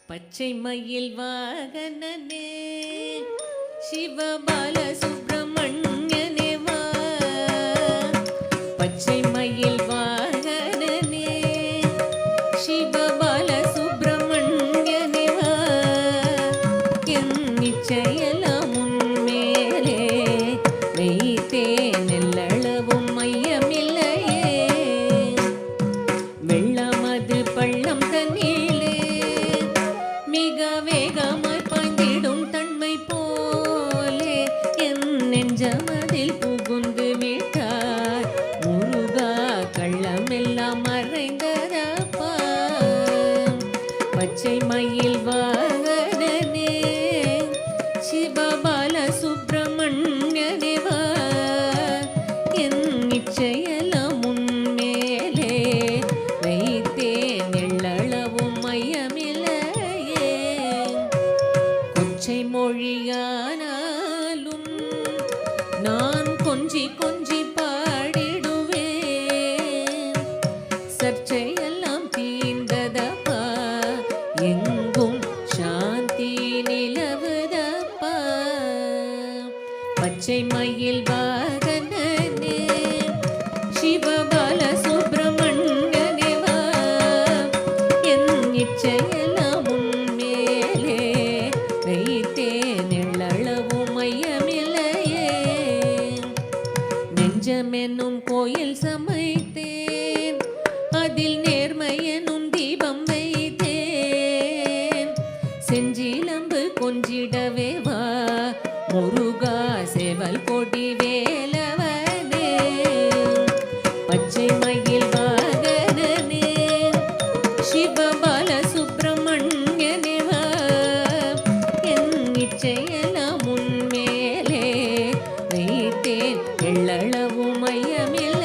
பச்சை மயில் வாகனனே சிவபால சுப்பிரமணியனே வா. பச்சை மயில் வாகனனே சிவபால சுப்பிரமணியனே வா. என் நிச்சயெல்லாம் உன்மேலே வைத்தேன், எல்லளவும் மையமில்லையே. வெள்ளமது பள்ளம் தண்ணீலே மிக வேகமாய் பாய்ந்திடும் தன்மை போலே என் நெஞ்சமதில் புகுந்து விட்டார். முருகா கள்ளமெல்லாம் மறைந்ததப்பா. பச்சை மயில் வாகனனே சிவபால சுப்பிரமணியனே வா. என் நிச்சயெல்லாம் உன்மேலே வைத்தேன், எள்ளளவும் மையமில்லையே. கொச்சை மொழியானாலும் நான் கொஞ்சி கொஞ்சி பாடிடுவேன். சர்ச்சையெல்லாம் தீர்ந்ததப்பா, எங்கும் சாந்தி நிலவுதப்பா. பச்சை மயில் வாகனனே சிவபால சுப்பிரமணியனே வா. என் இச்சையெல்லாம் உன்மேலே வைத்தேன், எள்ளளவும் மையமில்லையே. நெஞ்சமென்னும் கோயில் சமைத்தேன், அதில் நேர்மை எனும் தீபம் வைத்தேன். செஞ்சிலம்பு கொஞ்சிடவே வா முருகா சேவல் கொடி வேலவனே. பச்சை மயில் வாகனனே சிவபால சுப்பிரமணியனே வா. என் இச்சையெல்லாம் உன்மேலே வைத்தேன், எள்ளளவும் மையமில்லை.